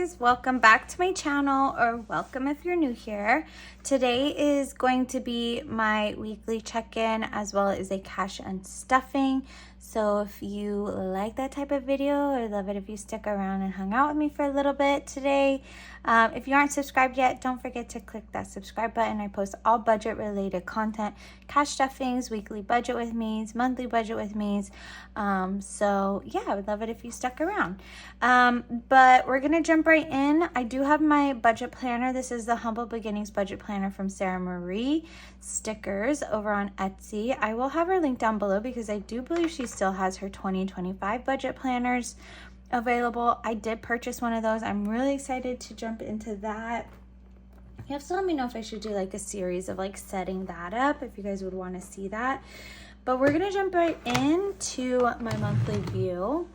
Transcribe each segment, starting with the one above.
guys, welcome back to my channel, or welcome if you're new here. Today is going to be my weekly check-in as well as a cash and stuffing. So if you like that type of video, I'd love it if you stick around and hung out with me for a little bit today. If you aren't subscribed yet, don't forget to click that subscribe button. I post all budget related content, cash stuffings, weekly budget with me's, monthly budget with me's. So yeah, I would love it if you stuck around. But we're gonna jump right in. I do have my budget planner. This is the Humble Beginnings budget planner from Sarah Marie stickers over on Etsy. I will have her link down below because I do believe she still has her 2025 budget planners available. I did purchase one of those. I'm really excited to jump into that. You have to let me know if I should do like a series of like setting that up, if you guys would want to see that. But we're gonna jump right into my monthly view.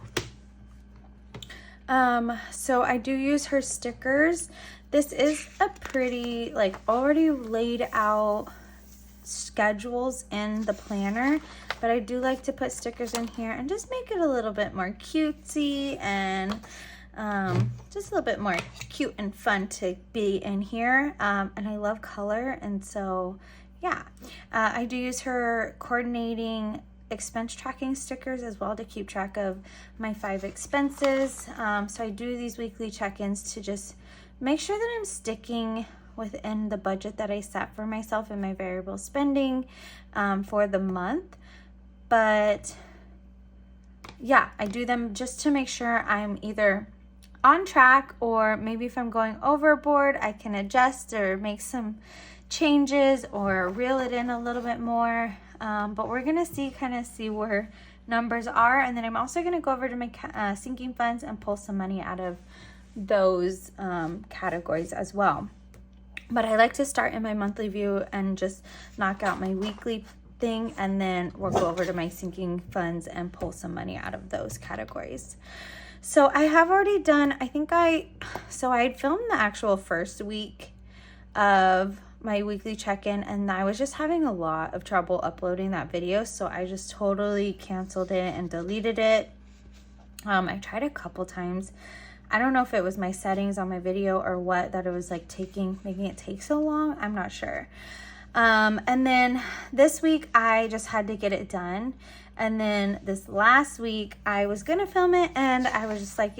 So I do use her stickers. This is a pretty like already laid out schedules in the planner, but I do like to put stickers in here and just make it a little bit more cutesy and just a little bit more cute and fun to be in here. And I love color, and so yeah, I do use her coordinating expense tracking stickers as well to keep track of my 5 expenses. So I do these weekly check-ins to just make sure that I'm sticking within the budget that I set for myself and my variable spending for the month. But yeah, I do them just to make sure I'm either on track, or maybe if I'm going overboard, I can adjust or make some changes or reel it in a little bit more. But we're gonna see where numbers are, and then I'm also gonna go over to my sinking funds and pull some money out of those categories as well. But I like to start in my monthly view and just knock out my weekly thing, and then we'll go over to my sinking funds and pull some money out of those categories. So I have already done, I had filmed the actual first week of my weekly check-in, and I was just having a lot of trouble uploading that video, so I just totally canceled it and deleted it. I tried a couple times. I don't know if it was my settings on my video or what, that it was like making it take so long. I'm not sure. And then this week I just had to get it done. And then this last week I was gonna film it, and I was just like,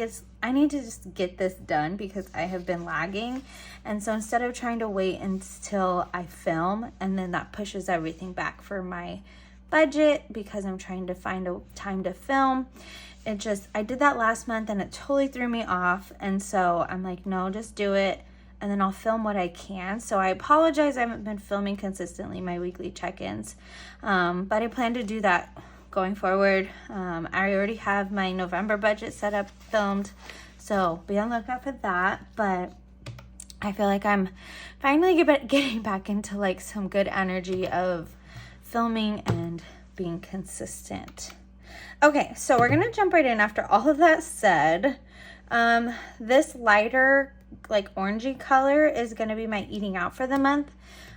I need to just get this done because I have been lagging. And so instead of trying to wait until I film, and then that pushes everything back for my budget because I'm trying to find a time to film, I did that last month and it totally threw me off. And so I'm like, no, just do it, and then I'll film what I can. So I apologize, I haven't been filming consistently my weekly check-ins, but I plan to do that going forward. I already have my November budget set up, filmed, so be on the lookout for that. But I feel like I'm finally getting back into like some good energy of filming and being consistent. Okay, so we're gonna jump right in after all of that said. This lighter like orangey color is gonna be my eating out for the month.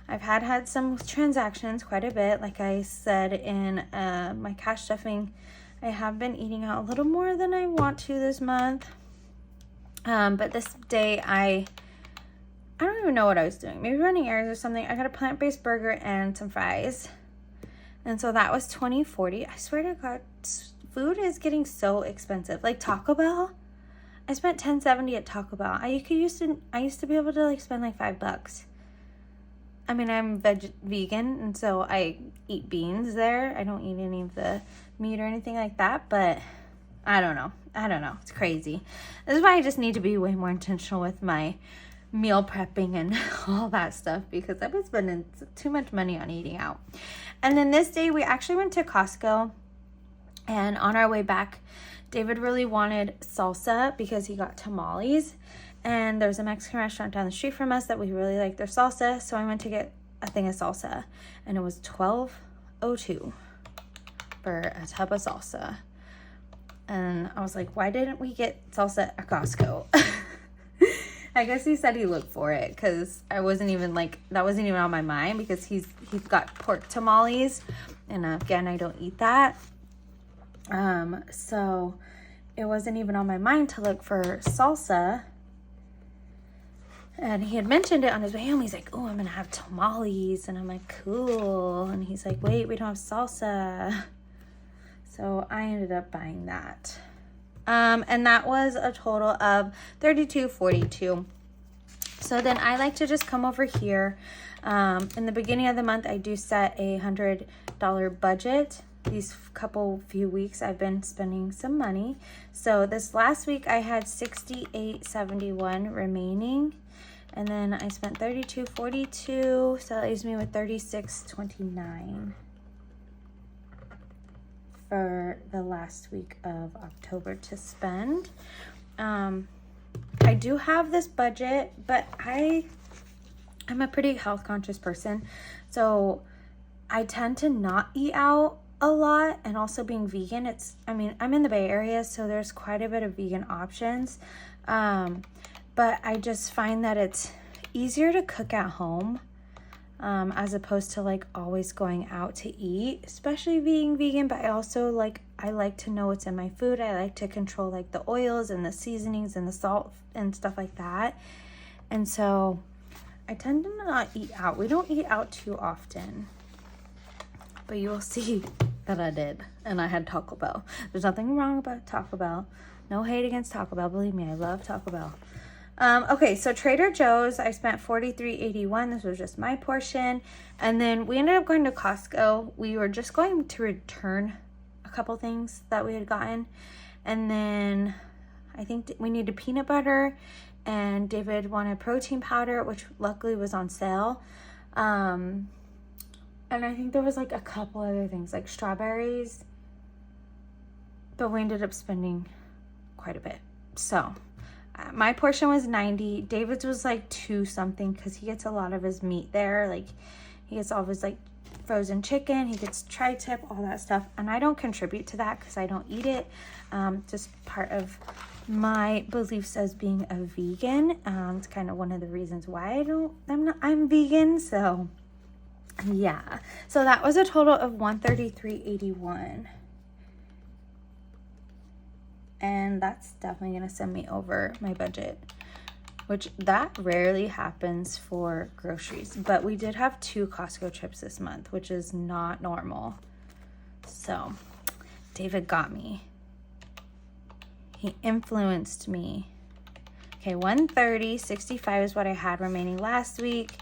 I've had some transactions, quite a bit. Like I said in my cash stuffing, I have been eating out a little more than I want to this month. But this day I don't even know what I was doing. Maybe running errands or something. I got a plant-based burger and some fries. And so that was $20.40. I swear to God, food is getting so expensive. Like Taco Bell, I spent $10.70 at Taco Bell. I used to be able to like spend like $5. I mean, I'm vegan, and so I eat beans there. I don't eat any of the meat or anything like that, but I don't know. It's crazy. This is why I just need to be way more intentional with my meal prepping and all that stuff, because I've been spending too much money on eating out. And then this day we actually went to Costco, and on our way back, David really wanted salsa because he got tamales. And there's a Mexican restaurant down the street from us that we really like their salsa. So I went to get a thing of salsa, and it was $12.02 for a tub of salsa. And I was like, why didn't we get salsa at Costco? I guess he said he looked for it because that wasn't even on my mind, because he's got pork tamales, and again, I don't eat that. So it wasn't even on my mind to look for salsa. And he had mentioned it on his way home. He's like, oh, I'm going to have tamales. And I'm like, cool. And he's like, wait, we don't have salsa. So I ended up buying that. And that was a total of $32.42. So then I like to just come over here. In the beginning of the month, I do set a $100 budget. These few weeks, I've been spending some money. So this last week, I had $68.71 remaining. And then I spent $32.42. So that leaves me with $36.29 for the last week of October to spend. I do have this budget, but I'm a pretty health conscious person, so I tend to not eat out a lot. And also being vegan, I'm in the Bay Area, so there's quite a bit of vegan options, but I just find that it's easier to cook at home, as opposed to like always going out to eat, especially being vegan. But I also I like to know what's in my food. I like to control like the oils and the seasonings and the salt and stuff like that. And so I tend to not eat out. We don't eat out too often, but you will see that I did. And I had Taco Bell. There's nothing wrong about Taco Bell. No hate against Taco Bell. Believe me, I love Taco Bell. Okay, so Trader Joe's, I spent $43.81. This was just my portion. And then we ended up going to Costco. We were just going to return a couple things that we had gotten. And then I think we needed peanut butter, and David wanted protein powder, which luckily was on sale. And I think there was like a couple other things like strawberries, but we ended up spending quite a bit. So my portion was $90. David's was like $2 something because he gets a lot of his meat there. Like he gets all of his like frozen chicken, he gets tri-tip, all that stuff. And I don't contribute to that because I don't eat it. Just part of my beliefs as being a vegan. It's kind of one of the reasons why I'm vegan. So yeah. So that was a total of $133.81. And that's definitely going to send me over my budget, which that rarely happens for groceries. But we did have 2 Costco trips this month, which is not normal. So David got me. He influenced me. Okay, $130.65 is what I had remaining last week.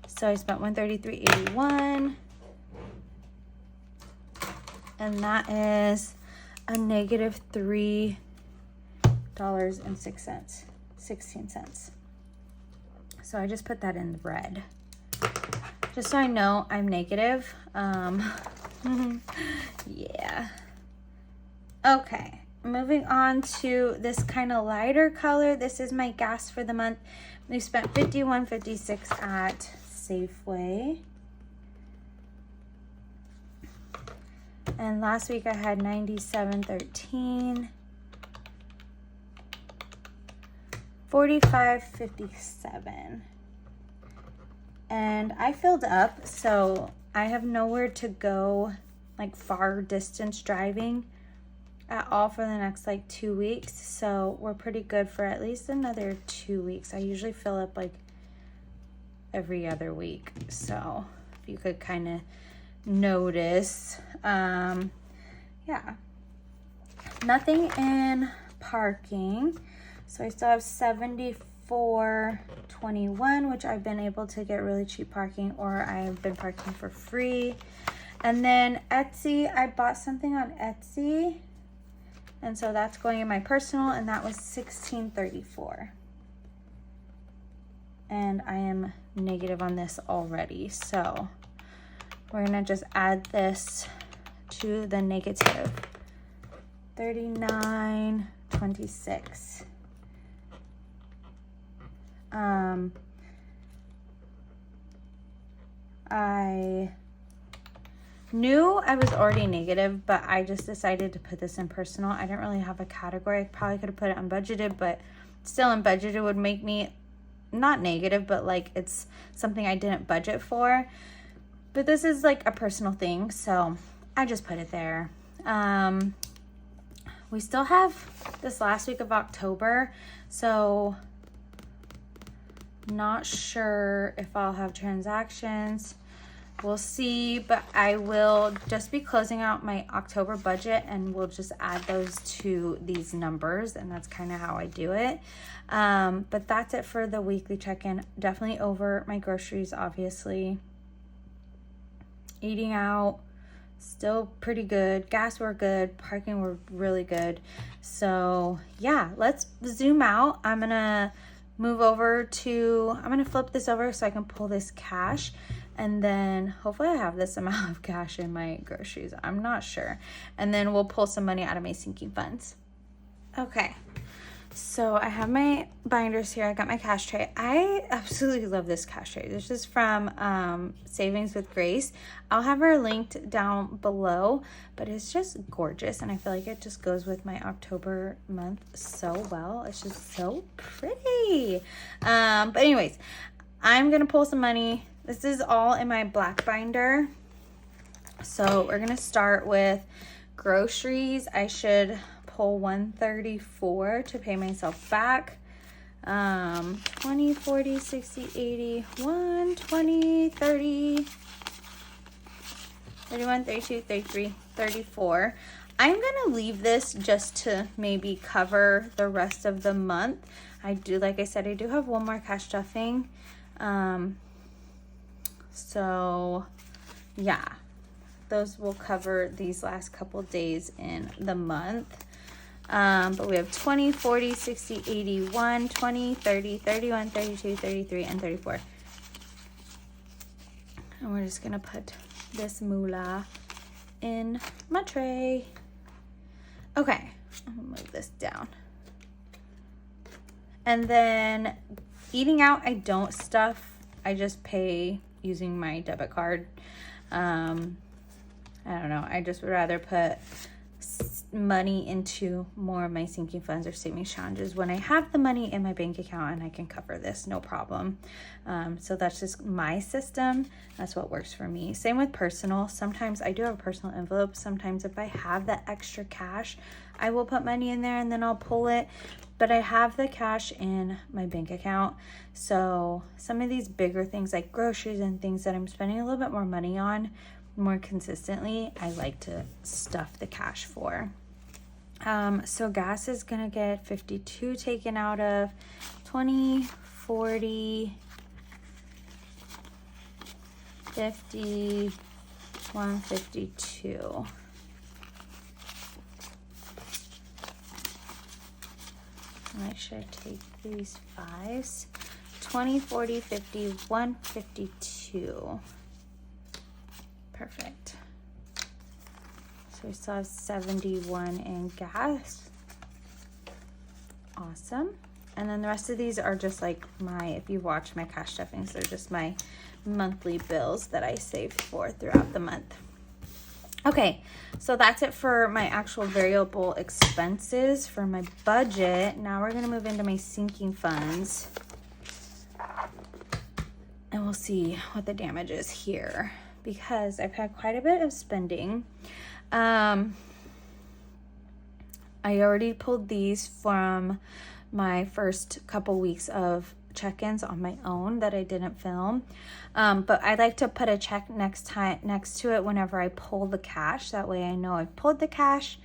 So I spent $133.81. And that is a negative $3.16. So I just put that in the red, just so I know I'm negative. Yeah. Okay, moving on to this kind of lighter color. This is my gas for the month. We spent $51.56 at Safeway. And last week I had $97.13, $45.57. And I filled up, so I have nowhere to go, like far distance driving at all for the next like 2 weeks. So we're pretty good for at least another 2 weeks. I usually fill up like every other week. So if you could kind of notice. Yeah, nothing in parking, so I still have $74.21, which I've been able to get really cheap parking, or I've been parking for free. And then Etsy, I bought something on Etsy, and so that's going in my personal, and that was $16.34. And I am negative on this already, so we're gonna just add this to the negative. $39.26. I knew I was already negative, but I just decided to put this in personal. I didn't really have a category. I probably could have put it unbudgeted, but still unbudgeted would make me not negative, but like it's something I didn't budget for. But this is like a personal thing, so I just put it there. We still have this last week of October, so Not sure if I'll have transactions. We'll see, but I will just be closing out my October budget and we'll just add those to these numbers, and that's kind of how I do it. But that's it for the weekly check-in. Definitely over my groceries, obviously. Eating out, still pretty good. Gas were good, parking were really good. So yeah, let's zoom out. I'm gonna flip this over so I can pull this cash. And then hopefully I have this amount of cash in my groceries. I'm not sure. And then we'll pull some money out of my sinking funds. Okay. So I have my binders here. I got my cash tray. I absolutely love this cash tray. This is from Savings with Grace. I'll have her linked down below, but it's just gorgeous. And I feel like it just goes with my October month so well. It's just so pretty. But anyways, I'm going to pull some money. This is all in my black binder. So we're going to start with groceries. I should pull 134 to pay myself back. 20, 40, 60, 80, 1, 20, 30, 31, 32, 33, 34. I'm going to leave this just to maybe cover the rest of the month. Like I said, I do have one more cash stuffing. So yeah, those will cover these last couple days in the month. But we have 20, 40, 60, 80, 1, 20, 30, 31, 32, 33, and 34. And we're just gonna put this moolah in my tray. Okay, I'm gonna move this down. And then eating out, I don't stuff. I just pay using my debit card. I don't know. I just would rather put money into more of my sinking funds or savings challenges when I have the money in my bank account and I can cover this, no problem. So that's just my system. That's what works for me. Same with personal. Sometimes I do have a personal envelope. Sometimes if I have that extra cash, I will put money in there and then I'll pull it. But I have the cash in my bank account. So some of these bigger things like groceries and things that I'm spending a little bit more money on more consistently, I like to stuff the cash for. So gas is gonna get 52 taken out of 20, 40, 50, 152. I should take these fives. 20, 40, 50, 152. Perfect. So we still have 71 in gas. Awesome. And then the rest of these are just like if you watch my cash stuffings, they're just my monthly bills that I saved for throughout the month. Okay, so that's it for my actual variable expenses for my budget. Now we're gonna move into my sinking funds and we'll see what the damage is here because I've had quite a bit of spending. I already pulled these from my first couple weeks of check-ins on my own that I didn't film. But I like to put a check next to it whenever I pull the cash. That way I know I've pulled the cash.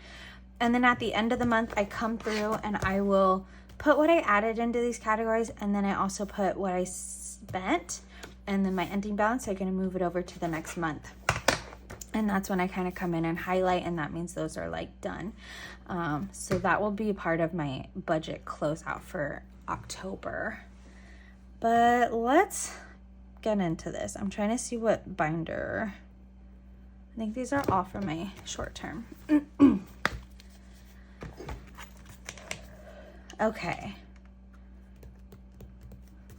And then at the end of the month, I come through and I will put what I added into these categories. And then I also put what I spent and then my ending balance. I'm going to move it over to the next month. And that's when I kind of come in and highlight, and that means those are like done. So that will be part of my budget closeout for October. But let's get into this. I'm trying to see what binder. I think these are all for my short term. Okay.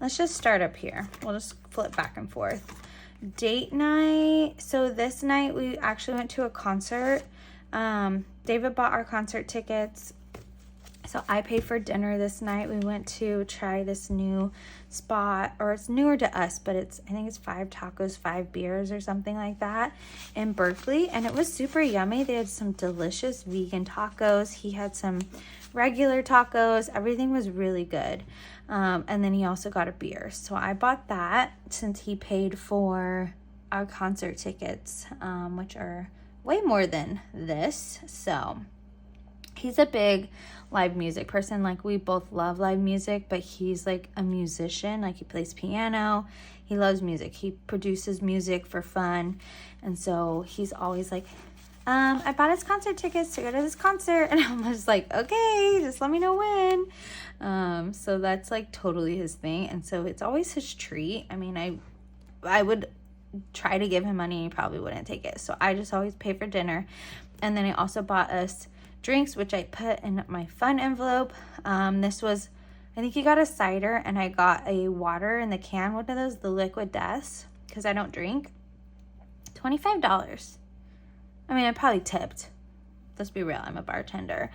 Let's just start up here. We'll just flip back and forth. Date night. So this night we actually went to a concert. David bought our concert tickets. So I paid for dinner this night. We went to try this new spot, or it's newer to us, but I think it's 5 tacos, 5 beers or something like that in Berkeley. And it was super yummy. They had some delicious vegan tacos. He had some regular tacos. Everything was really good. And then he also got a beer. So I bought that since he paid for our concert tickets, which are way more than this. So he's a big live music person. Like, we both love live music, but he's like a musician. Like, he plays piano. He loves music. He produces music for fun. And so he's always like, I bought his concert tickets to go to this concert. And I'm just like, okay, just let me know when. So that's like totally his thing. And so it's always his treat. I mean, I would try to give him money and he probably wouldn't take it. So I just always pay for dinner. And then I also bought us drinks, which I put in my fun envelope. This was, I think he got a cider and I got a water in the can, one of those, the Liquid Deaths, because I don't drink. $25. I mean, I probably tipped. Let's be real, I'm a bartender.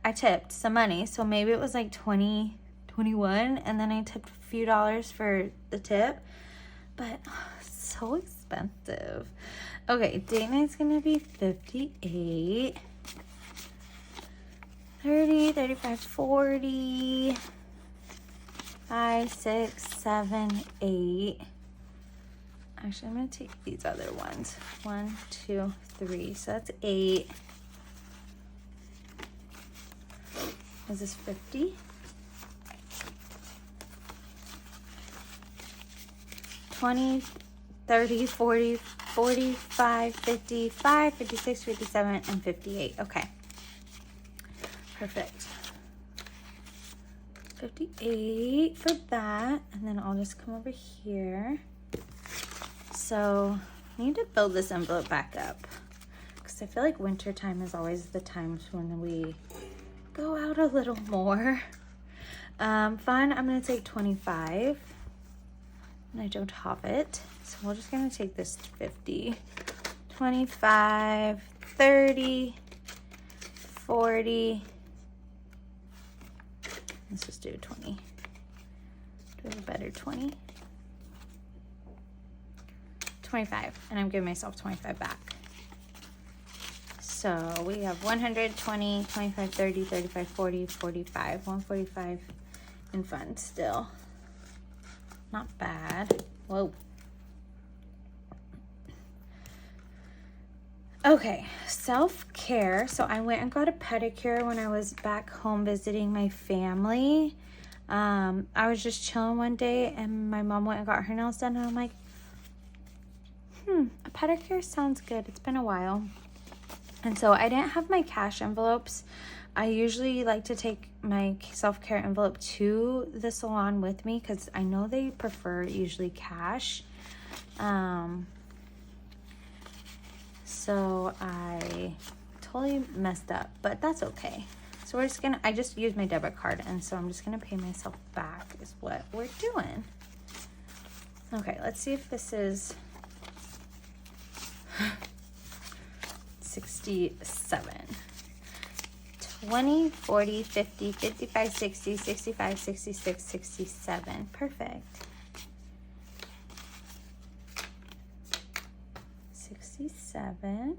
I tipped some money, so maybe it was like 20, 21, and then I tipped a few dollars for the tip. But so expensive. Okay, date night's gonna be $58. 30, 35, 40, 5, 6, 7, 8. Actually, I'm going to take these other ones. 1, 2, 3. So that's 8. Is this 50? 20, 30, 40, 45, 55, 56, 57, and 58. Okay. Perfect. 58 for that. And then I'll just come over here. So I need to build this envelope back up because I feel like winter time is always the times when we go out a little more. Fun, I'm going to take 25. And I don't have it. So we're just going to take this 50. 25, 30, 40. Let's just do 20. Do we have a better 20? 25. And I'm giving myself 25 back. So we have 120, 25, 30, 35, 40, 45. 145 in fun still. Not bad. Whoa. Okay, self-care. So I went and got a pedicure when I was back home visiting my family. I was just chilling one day and my mom went and got her nails done and I'm like, a pedicure sounds good. It's been a while. And so I didn't have my cash envelopes. I usually like to take my self-care envelope to the salon with me because I know they prefer usually cash. So I totally messed up, but that's okay. So we're just gonna, I just used my debit card and so I'm just gonna pay myself back is what we're doing. Okay, let's see if this is 67. 20, 40, 50, 55, 60, 65, 66, 67. Perfect. 67.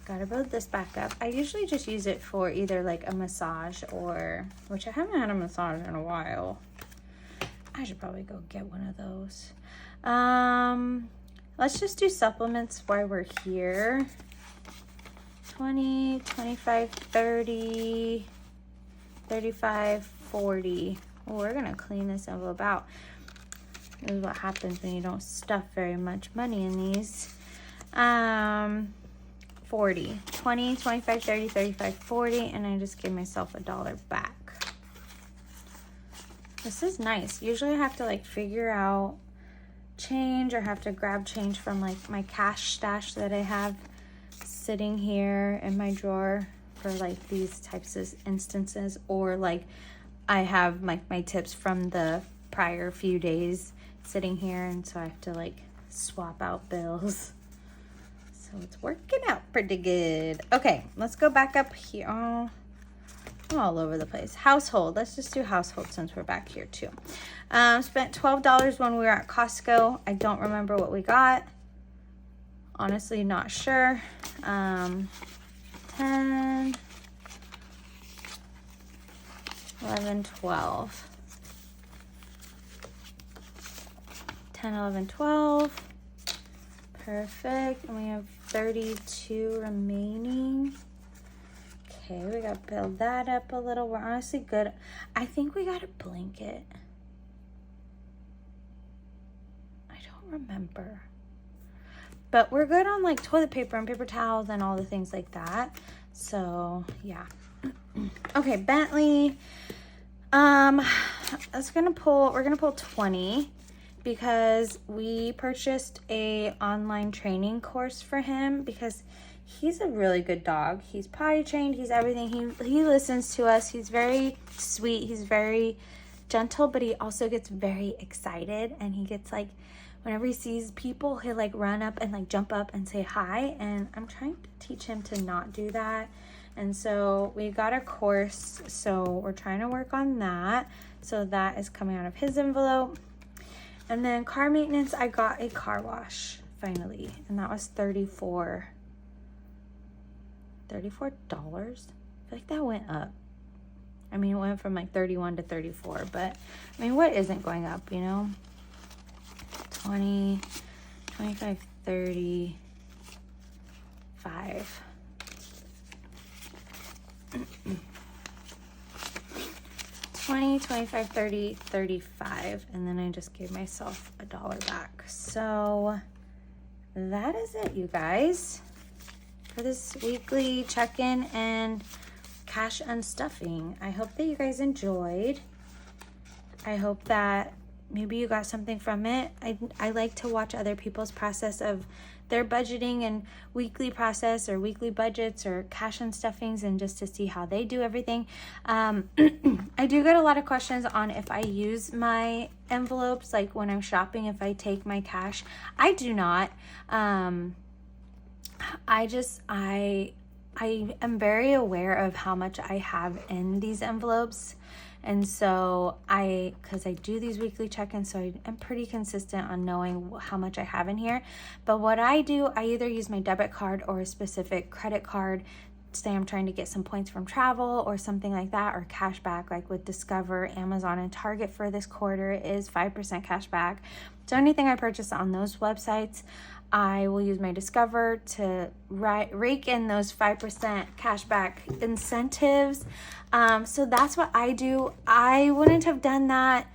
Gotta build this back up. I usually just use it for either like a massage or, which I haven't had a massage in a while. I should probably go get one of those. Let's just do supplements while we're here. 20, 25, 30, 35, 40. Oh, we're gonna clean this envelope out. This is what happens when you don't stuff very much money in these. 40, 20, 25, 30, 35, 40, and I just give myself $1 back. This is nice. Usually I have to like figure out change or have to grab change from like my cash stash that I have sitting here in my drawer for like these types of instances, or like I have like my tips from the prior few days sitting here, and so I have to like swap out bills. So it's working out pretty good. Okay, let's go back up here. Oh, I'm all over the place. Household. Let's just do household since we're back here too. Spent $12 when we were at Costco. I don't remember what we got. Honestly, not sure. 10, 11, 12. 10, 11, 12. Perfect. And we have 32 remaining. Okay, we got to build that up a little. We're honestly good. I think we got a blanket. I don't remember. But we're good on like toilet paper and paper towels and all the things like that. So, yeah. Okay, Bentley. We're gonna pull 20 because we purchased a online training course for him because he's a really good dog. He's potty trained, he's everything. He listens to us. He's very sweet, he's very gentle, but he also gets very excited, and he gets like, whenever he sees people, he'll like run up and like jump up and say hi, and I'm trying to teach him to not do that. And so we got a course, so we're trying to work on that. So that is coming out of his envelope. And then car maintenance, I got a car wash finally, and that was $34. I feel like that went up. I mean, it went from like 31 to 34, but I mean, what isn't going up, you know? 20, 25, 30, 5. 20, 25, 30, 35, and then I just gave myself $1 back. So that is it, you guys, for this weekly check-in and cash unstuffing. I hope that you guys enjoyed. I hope that maybe you got something from it. I like to watch other people's process of their budgeting and weekly process or weekly budgets or cash unstuffings, and just to see how they do everything. I do get a lot of questions on if I use my envelopes, like when I'm shopping, if I take my cash. I do not. I am very aware of how much I have in these envelopes. And so because I do these weekly check-ins, so I'm pretty consistent on knowing how much I have in here. But what I do, I either use my debit card or a specific credit card. Say I'm trying to get some points from travel or something like that, or cash back, like with Discover, Amazon, and Target for this quarter is 5% cash back. So anything I purchase on those websites, I will use my Discover to rake in those 5% cashback incentives. So that's what I do. I wouldn't have done that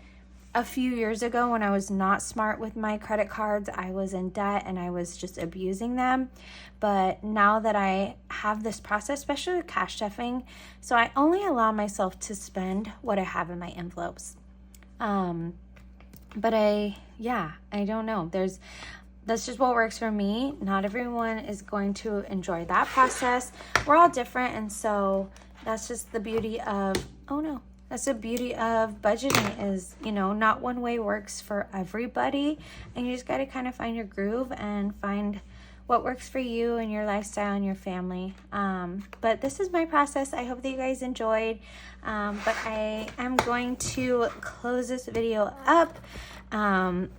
a few years ago when I was not smart with my credit cards. I was in debt and I was just abusing them. But now that I have this process, especially with cash stuffing, so I only allow myself to spend what I have in my envelopes. But I don't know. That's just what works for me. Not everyone is going to enjoy that process. We're all different, and so that's just the beauty of, that's the beauty of budgeting is, not one way works for everybody, and you just got to kind of find your groove and find what works for you and your lifestyle and your family. But this is my process. I hope that you guys enjoyed. But I am going to close this video up. Be on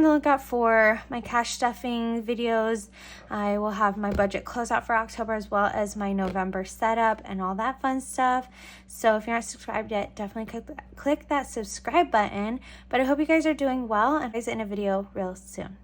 the lookout for my cash stuffing videos. I will have my budget closeout for October, as well as my November setup and all that fun stuff. So if you're not subscribed yet, definitely click that subscribe button. But I hope you guys are doing well, and I'll see you in a video real soon.